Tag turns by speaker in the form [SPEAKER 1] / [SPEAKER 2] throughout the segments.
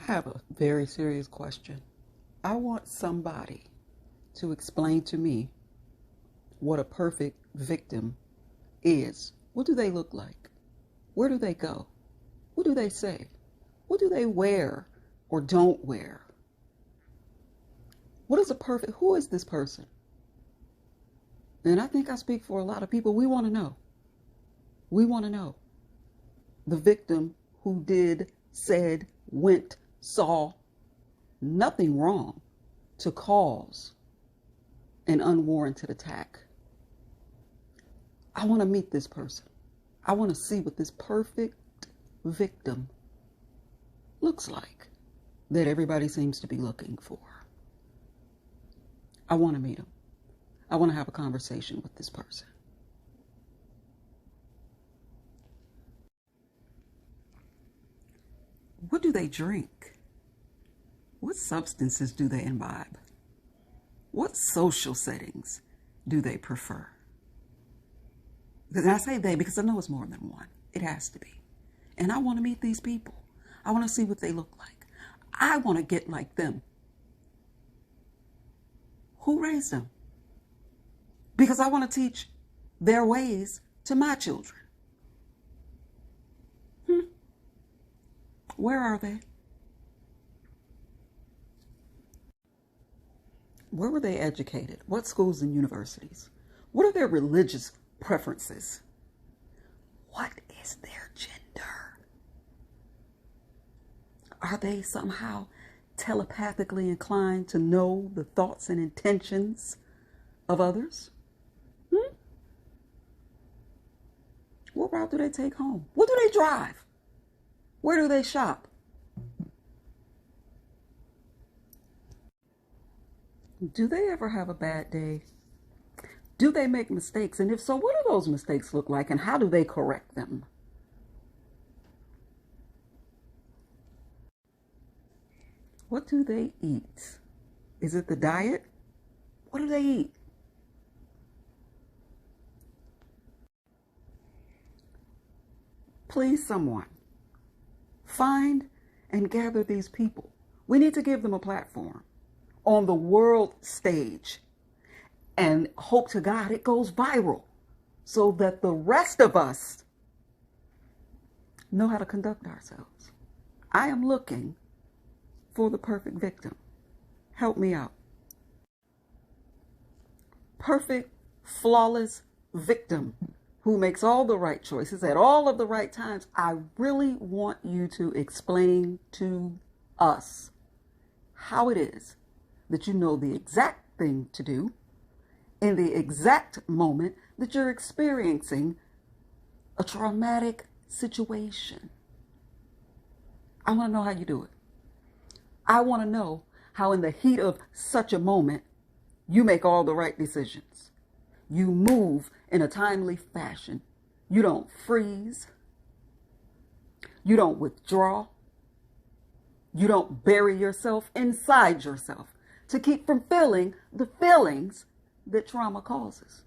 [SPEAKER 1] have a very serious question. I want somebody to explain to me what a perfect victim is. What do they look like? Where do they go? What do they say? What do they wear or don't wear? Who is this person? And I think I speak for a lot of people. We want to know. We want to know. The victim who did, said, went, saw nothing wrong to cause an unwarranted attack. I want to meet this person. I want to see what this perfect victim looks like that everybody seems to be looking for. I want to meet him. I want to have a conversation with this person. What do they drink? What substances do they imbibe? What social settings do they prefer? Because I say they because I know it's more than one. It has to be. And I want to meet these people. I want to see what they look like. I want to get like them. Who raised them? Because I want to teach their ways to my children. Where are they? Where were they educated? What schools and universities? What are their religious preferences? What is their gender? Are they somehow telepathically inclined to know the thoughts and intentions of others? What route do they take home? What do they drive? Where do they shop? Do they ever have a bad day? Do they make mistakes? And if so, what do those mistakes look like and how do they correct them? What do they eat? Is it the diet? What do they eat? Please, someone, find and gather these people. We need to give them a platform on the world stage and hope to God it goes viral so that the rest of us know how to conduct ourselves. I am looking for the perfect victim. Help me out. Perfect, flawless victim who makes all the right choices at all of the right times. I really want you to explain to us how it is that you know the exact thing to do in the exact moment that you're experiencing a traumatic situation. I want to know how you do it. I want to know how in the heat of such a moment, you make all the right decisions. You move in a timely fashion. You don't freeze. You don't withdraw. You don't bury yourself inside yourself to keep from feeling the feelings that trauma causes.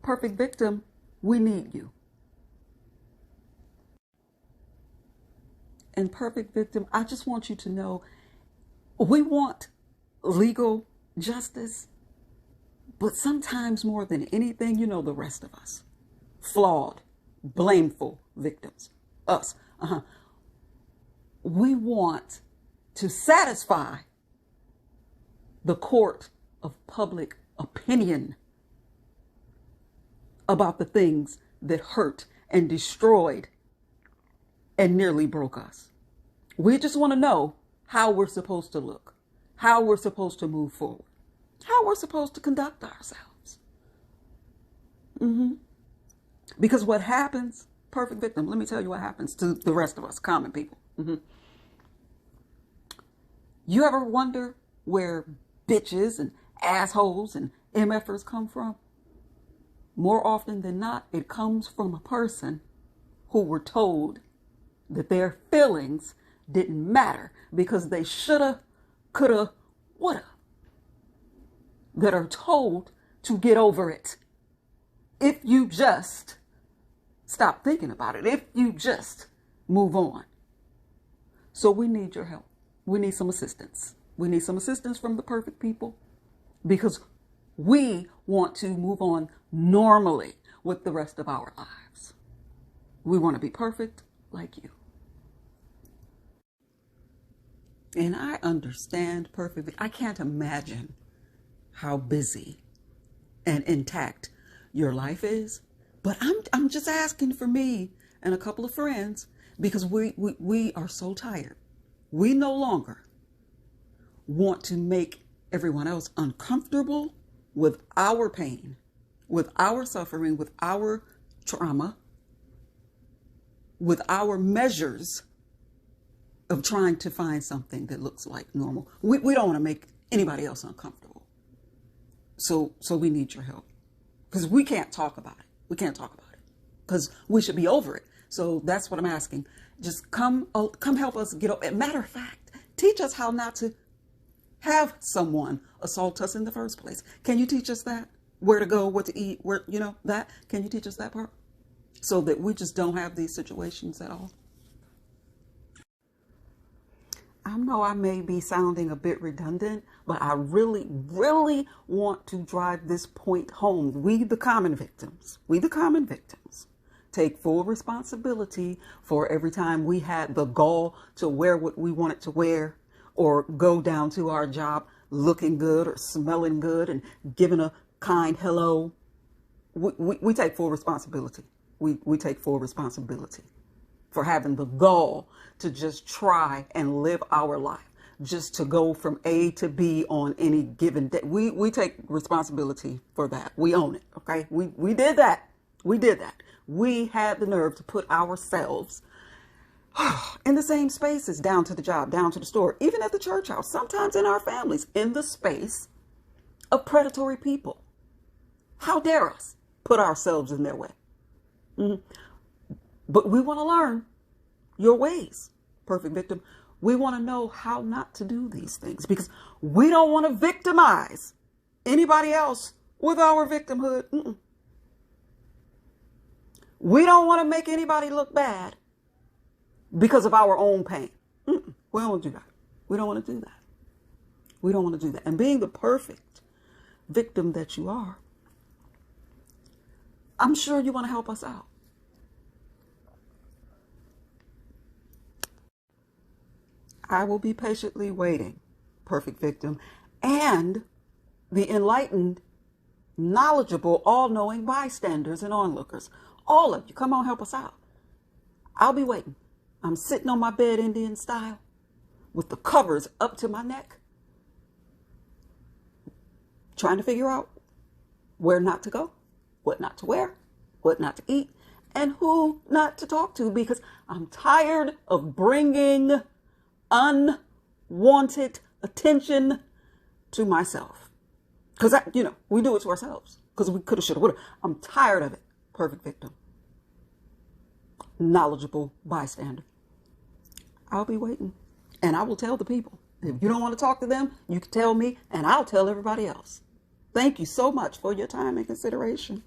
[SPEAKER 1] Perfect victim, we need you. And perfect victim, I just want you to know we want legal justice, but sometimes more than anything, you know, the rest of us, flawed, blameful victims, us, we want to satisfy the court of public opinion about the things that hurt and destroyed and nearly broke us. We just want to know how we're supposed to look, how we're supposed to move forward, how we're supposed to conduct ourselves. Because what happens, perfect victim, let me tell you what happens to the rest of us, common people. You ever wonder where bitches and assholes and MFers come from? More often than not, it comes from a person who were told that their feelings didn't matter because they shoulda, coulda, woulda. That are told to get over it. If you just stop thinking about it, if you just move on. So we need your help. We need some assistance. We need some assistance from the perfect people because we want to move on normally with the rest of our lives. We want to be perfect like you. And I understand perfectly. I can't imagine how busy and intact your life is. But I'm just asking for me and a couple of friends because we are so tired. We no longer want to make everyone else uncomfortable with our pain, with our suffering, with our trauma, with our measures of trying to find something that looks like normal. We don't want to make anybody else uncomfortable. So we need your help because we can't talk about it. We can't talk about it because we should be over it. So that's what I'm asking. Just come help us get over. Matter of fact, teach us how not to have someone assault us in the first place. Can you teach us that? Where to go, what to eat, where, that? Can you teach us that part? So that we just don't have these situations at all. I know I may be sounding a bit redundant, but I really, really want to drive this point home. We, the common victims, take full responsibility for every time we had the gall to wear what we wanted to wear or go down to our job looking good or smelling good and giving a kind hello. We take full responsibility. We take full responsibility for having the gall to just try and live our life, just to go from A to B on any given day. We take responsibility for that. We own it, okay? We did that. We did that. We had the nerve to put ourselves in the same spaces, down to the job, down to the store, even at the church house, sometimes in our families, in the space of predatory people. How dare us put ourselves in their way? Mm-hmm. But we want to learn your ways, perfect victim. We want to know how not to do these things because we don't want to victimize anybody else with our victimhood. Mm-mm. We don't want to make anybody look bad because of our own pain. Mm-mm. We don't want to do that. We don't want to do that. We don't want to do that. And being the perfect victim that you are, I'm sure you want to help us out. I will be patiently waiting, perfect victim, and the enlightened, knowledgeable, all-knowing bystanders and onlookers. All of you, come on, help us out. I'll be waiting. I'm sitting on my bed Indian style with the covers up to my neck, trying to figure out where not to go, what not to wear, what not to eat, and who not to talk to because I'm tired of bringing unwanted attention to myself. Because, we do it to ourselves because we coulda, shoulda, woulda. I'm tired of it. Perfect victim. Knowledgeable bystander. I'll be waiting. And I will tell the people. If you don't want to talk to them, you can tell me and I'll tell everybody else. Thank you so much for your time and consideration.